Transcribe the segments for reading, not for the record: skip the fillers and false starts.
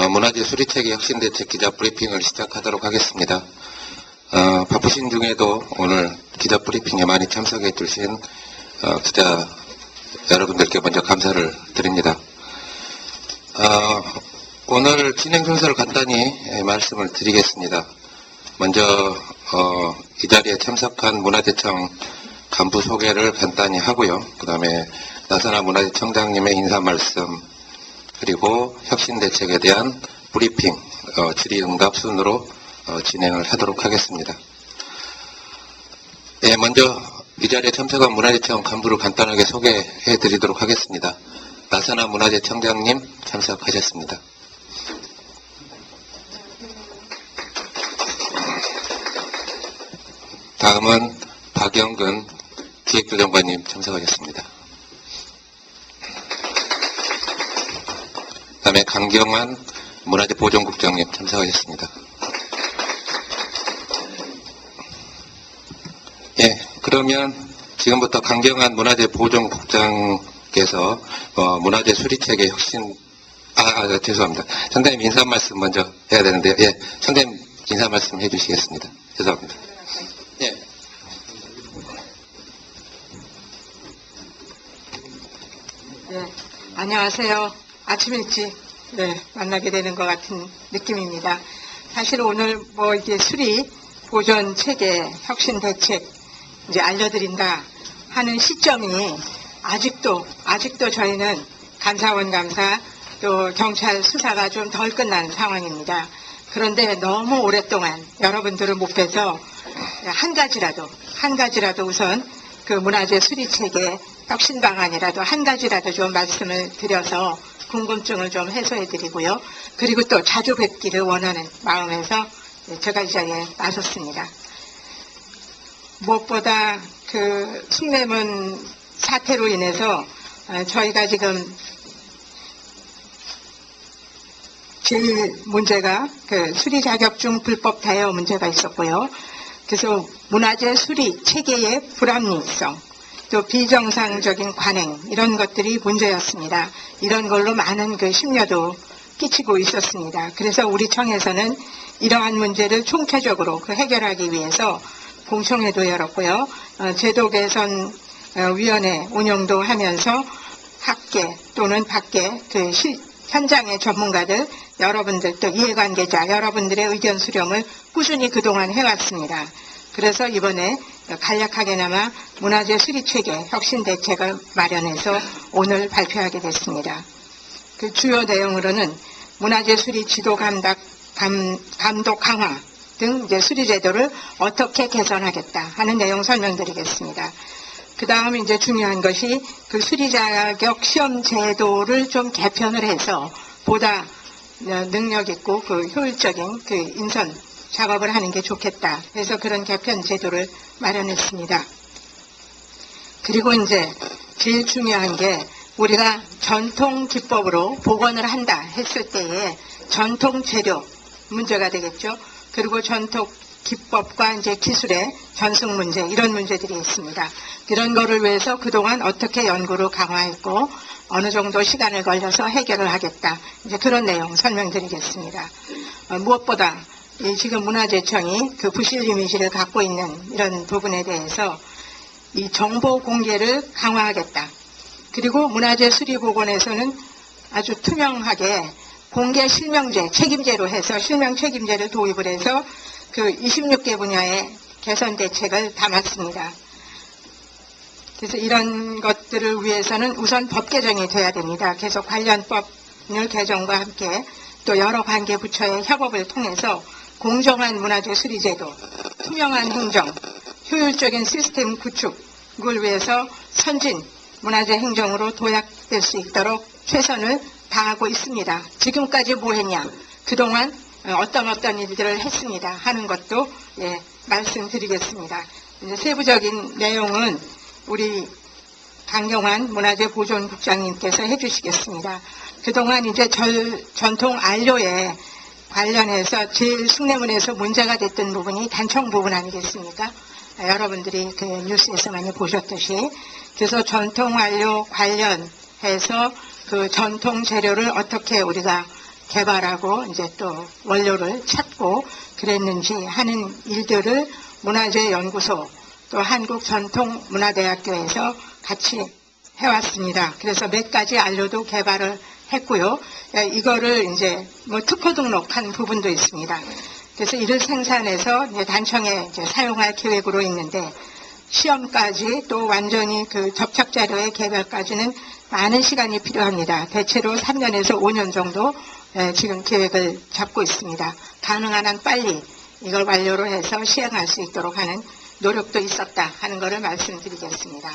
문화재 수리체계 혁신대책 기자 브리핑을 시작하도록 하겠습니다. 바쁘신 중에도 오늘 기자 브리핑에 많이 참석해 주신 기자 여러분들께 먼저 감사를 드립니다. 오늘 진행 순서를 간단히 말씀을 드리겠습니다. 먼저 이 자리에 참석한 문화재청 간부 소개를 간단히 하고요. 그 다음에 나선아 문화재청장님의 인사 말씀, 그리고 혁신대책에 대한 브리핑, 질의응답 순으로 진행을 하도록 하겠습니다. 네, 먼저 이 자리에 참석한 문화재청 간부를 간단하게 소개해 드리도록 하겠습니다. 나선아 문화재청장님 참석하셨습니다. 다음은 박영근 기획조정관님 참석하셨습니다. 그 다음에 강경환 문화재보존국장님 참석하셨습니다. 예, 그러면 지금부터 강경환 문화재보존국장께서 문화재 수리체계 혁신, 죄송합니다. 청장님 인사 말씀 먼저 해야 되는데요. 예, 청장님 인사 말씀 해주시겠습니다. 죄송합니다. 예. 네, 안녕하세요. 아침 일찍 만나게 되는 것 같은 느낌입니다. 사실 오늘 이게 수리 보존 체계 혁신 대책 이제 알려드린다 하는 시점이 아직도 저희는 감사원 감사 또 경찰 수사가 좀 덜 끝난 상황입니다. 그런데 너무 오랫동안 여러분들을 못 뵈서 한 가지라도 우선 그 문화재 수리 체계 혁신 방안이라도 한 가지라도 좀 말씀을 드려서 궁금증을 좀 해소해 드리고요. 그리고 또 자주 뵙기를 원하는 마음에서 제가 이 자리에 나섰습니다. 무엇보다 그 숭례문 사태로 인해서 저희가 지금 제일 문제가 그 수리 자격증 불법 대여 문제가 있었고요. 그래서 문화재 수리 체계의 불합리성, 또 비정상적인 관행, 이런 것들이 문제였습니다. 이런 걸로 많은 그 심려도 끼치고 있었습니다. 그래서 우리 청에서는 이러한 문제를 총체적으로 해결하기 위해서 공청회도 열었고요. 제도 개선 위원회 운영도 하면서 학계 또는 밖에 그 현장의 전문가들, 여러분들 또 이해관계자 여러분들의 의견 수렴을 꾸준히 그동안 해왔습니다. 그래서 이번에 간략하게나마 문화재 수리체계 혁신대책을 마련해서 오늘 발표하게 됐습니다. 그 주요 내용으로는 문화재 수리 지도 감독 강화 등 이제 수리 제도를 어떻게 개선하겠다 하는 내용 설명드리겠습니다. 그 다음 이제 중요한 것이 그 수리 자격 시험 제도를 좀 개편을 해서 보다 능력 있고 그 효율적인 그 인선 작업을 하는 게 좋겠다. 그래서 그런 개편 제도를 마련했습니다. 그리고 이제 제일 중요한 게 우리가 전통 기법으로 복원을 한다 했을 때에 전통 재료 문제가 되겠죠. 그리고 전통 기법과 이제 기술의 전승 문제, 이런 문제들이 있습니다. 이런 거를 위해서 그동안 어떻게 연구를 강화했고 어느 정도 시간을 걸려서 해결을 하겠다. 이제 그런 내용 설명드리겠습니다. 무엇보다 지금 문화재청이 그 부실 이미지를 갖고 있는 이런 부분에 대해서 이 정보 공개를 강화하겠다. 그리고 문화재 수리 복원에서는 아주 투명하게 공개 실명제, 책임제로 해서 실명 책임제를 도입을 해서 그 26개 분야의 개선 대책을 담았습니다. 그래서 이런 것들을 위해서는 우선 법 개정이 돼야 됩니다. 계속 관련 법률 개정과 함께 또 여러 관계 부처의 협업을 통해서 공정한 문화재 수리 제도, 투명한 행정, 효율적인 시스템 구축을 위해서 선진 문화재 행정으로 도약될 수 있도록 최선을 다하고 있습니다. 지금까지 뭐 했냐? 그동안 어떤 일들을 했습니다 하는 것도 말씀드리겠습니다. 이제 세부적인 내용은 우리 강경환 문화재보존국장님께서 해주시겠습니다. 그동안 이제 전통 안료에 관련해서 제일 숭례문에서 문제가 됐던 부분이 단청 부분 아니겠습니까? 여러분들이 그 뉴스에서 많이 보셨듯이. 그래서 전통 안료 관련해서 그 전통 재료를 어떻게 우리가 개발하고 이제 또 원료를 찾고 그랬는지 하는 일들을 문화재연구소 또 한국전통문화대학교에서 같이 해왔습니다. 그래서 몇 가지 안료도 개발을 했고요. 이거를 이제 뭐 특허 등록한 부분도 있습니다. 그래서 이를 생산해서 이제 단청에 이제 사용할 계획으로 있는데 시험까지 또 완전히 그 접착 자료의 개발까지는 많은 시간이 필요합니다. 대체로 3년에서 5년 정도 지금 계획을 잡고 있습니다. 가능한 한 빨리 이걸 완료로 해서 시행할 수 있도록 하는 노력도 있었다 하는 것을 말씀드리겠습니다.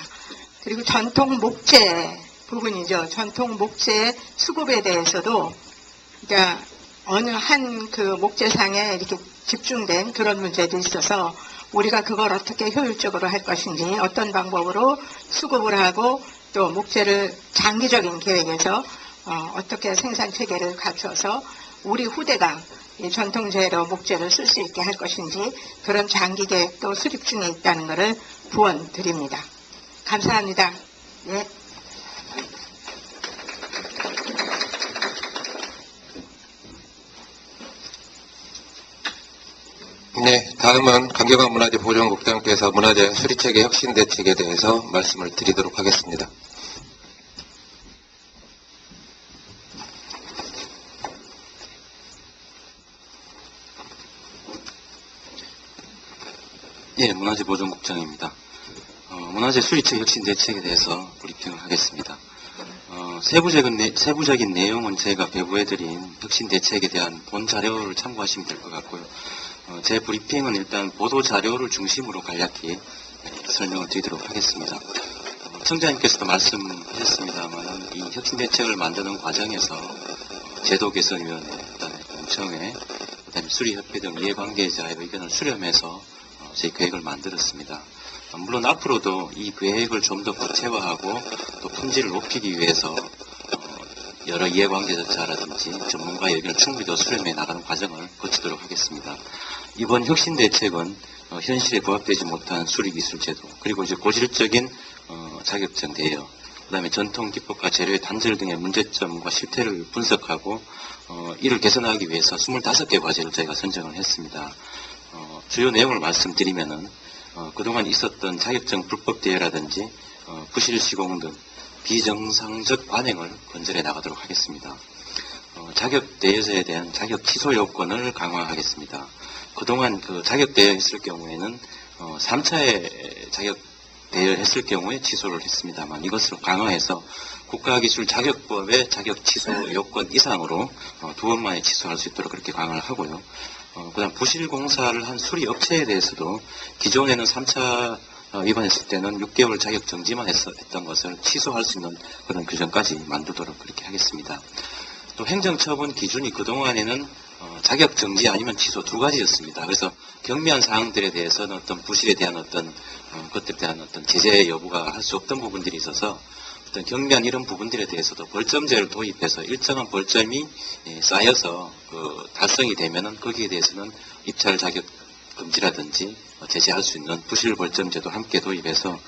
그리고 전통 목재 부분이죠. 전통 목재 수급에 대해서도 그러니까 어느 한 그 목재상에 이렇게 집중된 그런 문제도 있어서 우리가 그걸 어떻게 효율적으로 할 것인지 어떤 방법으로 수급을 하고 또 목재를 장기적인 계획에서 어떻게 생산 체계를 갖춰서 우리 후대가 이 전통 재료 목재를 쓸 수 있게 할 것인지 그런 장기 계획도 수립 중에 있다는 것을 부원 드립니다. 감사합니다. 예. 네, 다음은 강경화 문화재보존국장께서 문화재 수리체계 혁신 대책에 대해서 말씀을 드리도록 하겠습니다. 예, 문화재보존국장입니다. 문화재 수리체계 혁신 대책에 대해서 브리핑을 하겠습니다. 세부적인 내용은 제가 배부해드린 혁신 대책에 대한 본 자료를 참고하시면 될 것 같고요. 제 브리핑은 일단 보도 자료를 중심으로 간략히 설명을 드리도록 하겠습니다. 청장님께서도 말씀하셨습니다만 이 혁신 대책을 만드는 과정에서 제도 개선위원회, 그다음에 공청회, 그다음에 수리협회 등 이해관계자의 의견을 수렴해서 저희 계획을 만들었습니다. 물론 앞으로도 이 계획을 좀 더 구체화하고 또 품질을 높이기 위해서 여러 이해관계자라든지 전문가의 의견을 충분히 더 수렴해 나가는 과정을 거치도록 하겠습니다. 이번 혁신 대책은 현실에 부합되지 못한 수리기술 제도, 그리고 이제 고질적인 자격증 대여, 그다음에 전통 기법과 재료의 단절 등의 문제점과 실태를 분석하고 이를 개선하기 위해서 25개 과제를 저희가 선정을 했습니다. 주요 내용을 말씀드리면은 그동안 있었던 자격증 불법 대여라든지 부실 시공 등 비정상적 관행을 건절해 나가도록 하겠습니다. 자격 대여자에 대한 자격 취소 요건을 강화하겠습니다. 그동안 그 자격 대여했을 경우에는 3차에 자격 대여했을 경우에 취소를 했습니다만 이것을 강화해서 국가기술자격법의 자격 취소 요건 이상으로 2번 만에 취소할 수 있도록 그렇게 강화를 하고요. 그다음 부실 공사를 한 수리 업체에 대해서도 기존에는 3차 위반했을 때는 6개월 자격 정지만 했던 것을 취소할 수 있는 그런 규정까지 만들도록 그렇게 하겠습니다. 또 행정처분 기준이 그동안에는 자격 정지 아니면 취소 두 가지였습니다. 그래서 경미한 사항들에 대해서는 어떤 부실에 대한 어떤 것들에 대한 어떤 제재 여부가 할 수 없던 부분들이 있어서 어떤 경미한 이런 부분들에 대해서도 벌점제를 도입해서 일정한 벌점이 쌓여서 달성이 되면은 거기에 대해서는 입찰 자격 금지라든지 제재할 수 있는 부실 벌점제도 함께 도입해서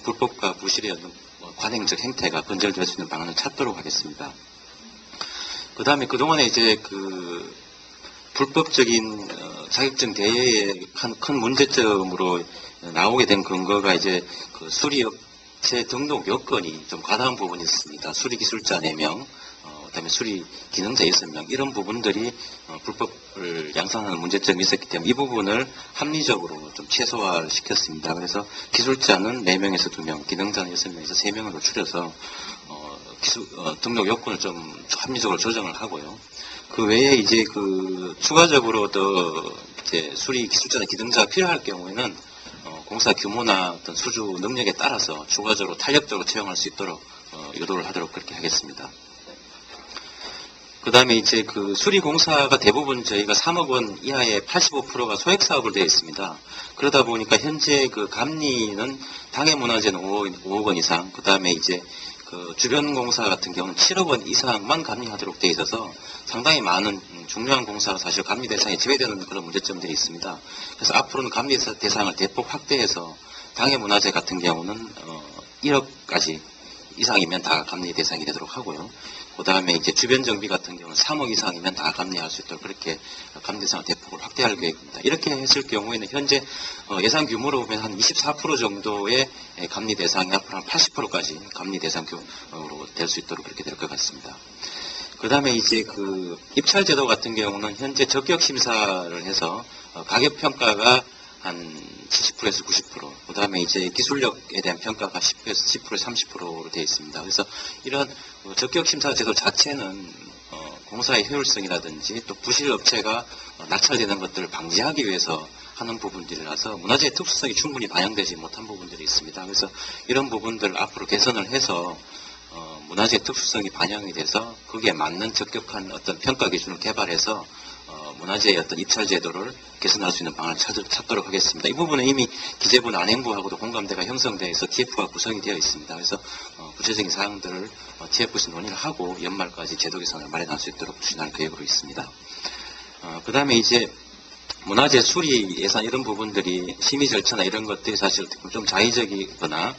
불법과 부실의 어떤 관행적 행태가 근절될 수 있는 방안을 찾도록 하겠습니다. 그 다음에 그동안에 이제 불법적인 자격증 대여의 큰 문제점으로 나오게 된 근거가 이제 수리업체 등록 요건이 좀 과다한 부분이 있습니다. 수리기술자 4명, 그다음에 수리 기능자 6명 이런 부분들이 불법을 양산하는 문제점이 있었기 때문에 이 부분을 합리적으로 좀 최소화를 시켰습니다. 그래서 기술자는 4명에서 2명, 기능자는 6명에서 3명으로 줄여서 등록 요건을 좀 합리적으로 조정을 하고요. 그 외에 이제 추가적으로 더 이제 수리 기술자나 기능자가 필요할 경우에는 공사 규모나 어떤 수주 능력에 따라서 추가적으로 탄력적으로 채용할 수 있도록 유도를 하도록 그렇게 하겠습니다. 그 다음에 이제 수리 공사가 대부분 저희가 3억 원 이하의 85%가 소액 사업을 되어 있습니다. 그러다 보니까 현재 감리는 당해문화재는 5억 원 이상, 그 다음에 이제 주변 공사 같은 경우는 7억 원 이상만 감리하도록 되어 있어서 상당히 많은 중요한 공사가 사실 감리 대상에 제외되는 그런 문제점들이 있습니다. 그래서 앞으로는 감리 대상을 대폭 확대해서 당해문화재 같은 경우는 1억까지 이상이면 다 감리 대상이 되도록 하고요. 그 다음에 이제 주변 정비 같은 경우는 3억 이상이면 다 감리할 수 있도록 그렇게 감리 대상을 대폭을 확대할 계획입니다. 이렇게 했을 경우에는 현재 예산 규모로 보면 한 24% 정도의 감리 대상이 앞으로 한 80%까지 감리 대상으로 될 수 있도록 그렇게 될 것 같습니다. 그 다음에 이제 그 입찰 제도 같은 경우는 현재 적격 심사를 해서 가격 평가가 한 70%에서 90%, 그 다음에 이제 기술력에 대한 평가가 10%에서 30%로 되어 있습니다. 그래서 이런 적격 심사 제도 자체는 공사의 효율성이라든지 또 부실 업체가 낙찰되는 것들을 방지하기 위해서 하는 부분들이라서 문화재의 특수성이 충분히 반영되지 못한 부분들이 있습니다. 그래서 이런 부분들을 앞으로 개선을 해서 문화재의 특수성이 반영이 돼서 거기에 맞는 적격한 어떤 평가 기준을 개발해서 문화재의 어떤 입찰 제도를 개선할 수 있는 방안을 찾도록 하겠습니다. 이 부분은 이미 기재부 난행부하고도 공감대가 형성되어서 TF가 구성이 되어 있습니다. 그래서 구체적인 사항들을 TF에서 논의를 하고 연말까지 제도 개선을 마련할 수 있도록 추진할 계획으로 있습니다. 그 다음에 이제 문화재 수리 예산 이런 부분들이 심의 절차나 이런 것들이 사실 좀 자의적이거나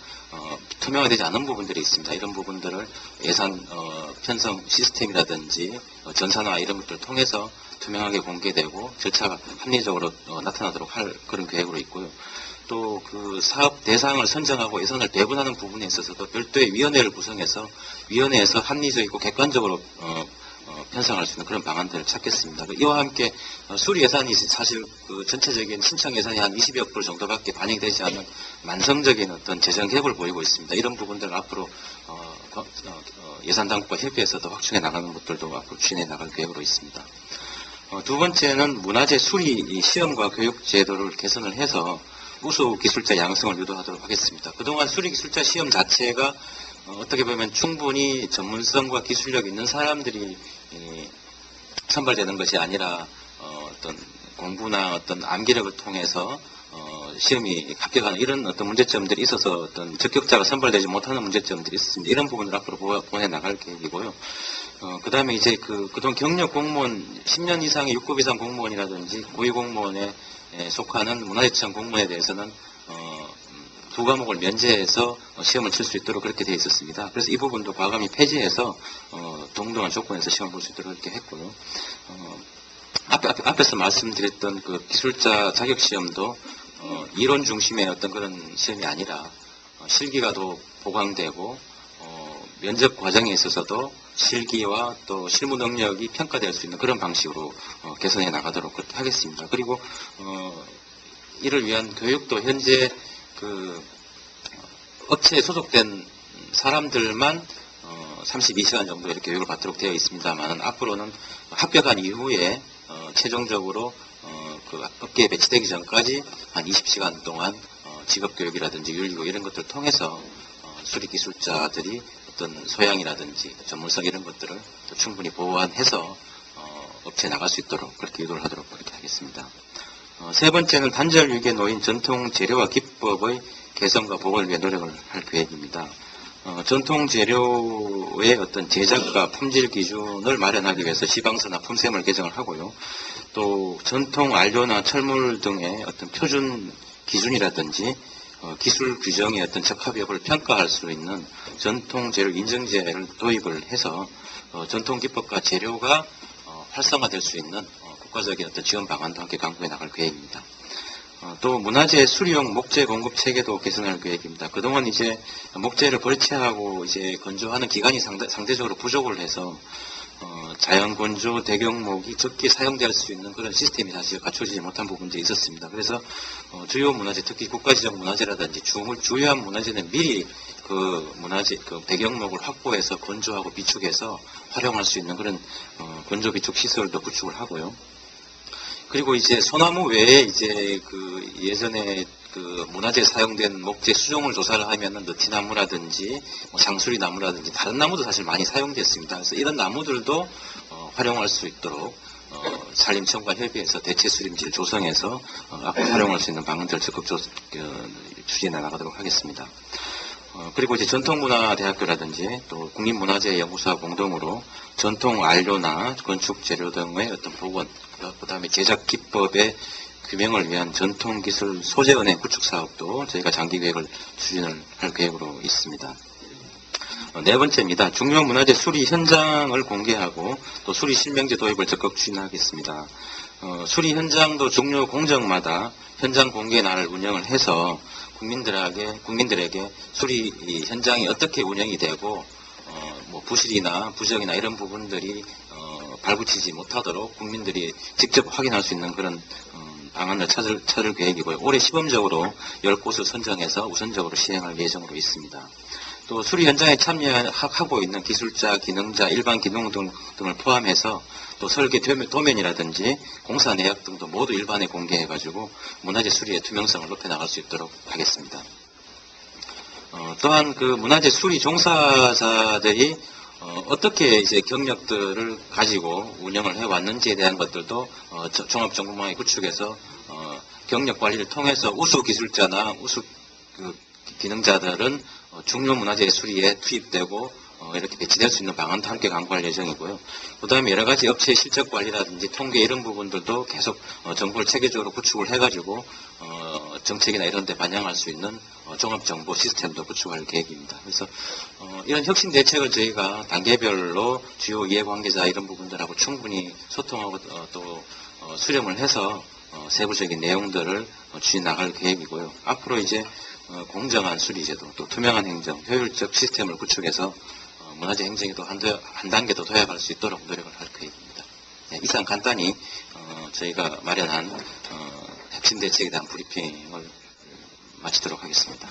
투명화되지 않은 부분들이 있습니다. 이런 부분들을 예산 편성 시스템이라든지 전산화 이런 것들을 통해서 투명하게 공개되고 절차가 합리적으로 나타나도록 할 그런 계획으로 있고요. 또 그 사업 대상을 선정하고 예산을 배분하는 부분에 있어서도 별도의 위원회를 구성해서 위원회에서 합리적이고 객관적으로 편성할 수 있는 그런 방안들을 찾겠습니다. 이와 함께 수리 예산이 사실 그 전체적인 신청 예산이 한 20여 불 정도밖에 반영이 되지 않는 만성적인 어떤 재정 갭을 보이고 있습니다. 이런 부분들을 앞으로 예산당국과 협의해서도 확충해 나가는 것들도 앞으로 추진해 나갈 계획으로 있습니다. 두 번째는 문화재 수리 시험과 교육 제도를 개선을 해서 우수 기술자 양성을 유도하도록 하겠습니다. 그동안 수리 기술자 시험 자체가 어떻게 보면 충분히 전문성과 기술력 있는 사람들이 선발되는 것이 아니라 어떤 공부나 어떤 암기력을 통해서 시험이 합격하는 이런 어떤 문제점들이 있어서 어떤 적격자가 선발되지 못하는 문제점들이 있습니다. 이런 부분을 앞으로 보내 나갈 계획이고요. 그 다음에 이제 그동안 경력 공무원 10년 이상의 6급 이상 공무원이라든지 고위 공무원에 속하는 문화재청 공무원에 대해서는 두 과목을 면제해서 시험을 칠 수 있도록 그렇게 되어 있었습니다. 그래서 이 부분도 과감히 폐지해서 동등한 조건에서 시험을 볼 수 있도록 이렇게 했고요. 앞에서 말씀드렸던 그 기술자 자격 시험도 이론 중심의 어떤 그런 시험이 아니라 실기가 더 보강되고 면접 과정에 있어서도 실기와 또 실무 능력이 평가될 수 있는 그런 방식으로 개선해 나가도록 그렇게 하겠습니다. 그리고 이를 위한 교육도 현재 그 업체에 소속된 사람들만 32시간 정도 이렇게 교육을 받도록 되어 있습니다만 앞으로는 합격한 이후에 최종적으로 그 업계에 배치되기 전까지 한 20시간 동안 직업교육이라든지 윤리교육 이런 것들을 통해서 수리기술자들이 어떤 소양이라든지 전문성 이런 것들을 충분히 보완해서 업체에 나갈 수 있도록 그렇게 유도를 하도록 그렇게 하겠습니다. 세 번째는 단절 위기에 놓인 전통 재료와 기법의 개선과 보건을 위해 노력을 할 계획입니다. 전통 재료의 어떤 제작과 품질 기준을 마련하기 위해서 지방서나 품셈을 개정을 하고요. 또 전통 안료나 철물 등의 어떤 표준 기준이라든지 기술 규정의 어떤 적합 여부를 평가할 수 있는 전통 재료 인증제를 도입을 해서 전통 기법과 재료가 활성화될 수 있는 국가적인 어떤 지원 방안도 함께 강구해 나갈 계획입니다. 또 문화재 수리용 목재 공급 체계도 개선할 계획입니다. 그동안 이제 목재를 벌채하고 이제 건조하는 기간이 상대적으로 부족을 해서 자연 건조 대경목이 적게 사용될 수 있는 그런 시스템이 사실 갖춰지지 못한 부분들이 있었습니다. 그래서 주요 문화재, 특히 국가지정 문화재라든지 주요한 문화재는 미리 그 문화재 그 배경목을 확보해서 건조하고 비축해서 활용할 수 있는 그런 건조 비축 시설도 구축을 하고요. 그리고 이제 소나무 외에 이제 그 예전에 그 문화재에 사용된 목재 수종을 조사를 하면은 느티나무라든지 장수리 나무라든지 다른 나무도 사실 많이 사용됐습니다. 그래서 이런 나무들도 활용할 수 있도록 산림청과 협의해서 대체 수림지를 조성해서 앞으로 활용할 수 있는 방안들을 적극 추진해 나가도록 하겠습니다. 그리고 이제 전통문화대학교라든지 또 국립문화재연구소와 공동으로 전통 안료나 건축 재료 등의 어떤 복원, 그 다음에 제작 기법의 규명을 위한 전통기술 소재은행 구축 사업도 저희가 장기 계획을 추진을 할 계획으로 있습니다. 네 번째입니다. 중요 문화재 수리 현장을 공개하고 또 수리 실명제 도입을 적극 추진하겠습니다. 수리 현장도 종료 공정마다 현장 공개 날을 운영을 해서 국민들에게 수리 이 현장이 어떻게 운영이 되고 뭐 부실이나 부정이나 이런 부분들이 발붙이지 못하도록 국민들이 직접 확인할 수 있는 그런 방안을 찾을 계획이고요. 올해 시범적으로 10곳을 선정해서 우선적으로 시행할 예정으로 있습니다. 또 수리 현장에 참여하고 있는 기술자, 기능자, 일반 기능 등을 포함해서 또 설계 도면이라든지 공사 내역 등도 모두 일반에 공개해가지고 문화재 수리의 투명성을 높여나갈 수 있도록 하겠습니다. 또한 그 문화재 수리 종사자들이 어떻게 이제 경력들을 가지고 운영을 해왔는지에 대한 것들도 종합정보망에 구축해서 경력 관리를 통해서 우수 기술자나 우수 기능자들은 중요 문화재 수리에 투입되고 이렇게 배치될 수 있는 방안도 함께 강구할 예정이고요. 그 다음에 여러 가지 업체의 실적 관리라든지 통계 이런 부분들도 계속 정보를 체계적으로 구축을 해가지고 정책이나 이런 데 반영할 수 있는 종합정보 시스템도 구축할 계획입니다. 그래서 이런 혁신 대책을 저희가 단계별로 주요 이해관계자 이런 부분들하고 충분히 소통하고 또 수렴을 해서 세부적인 내용들을 추진 나갈 계획이고요. 앞으로 이제 공정한 수리제도, 또 투명한 행정, 효율적 시스템을 구축해서 문화재 행정에도 한 단계 더 도약할 수 있도록 노력을 할 계획입니다. 네, 이상 간단히 저희가 마련한 혁신 대책에 대한 브리핑을 마치도록 하겠습니다.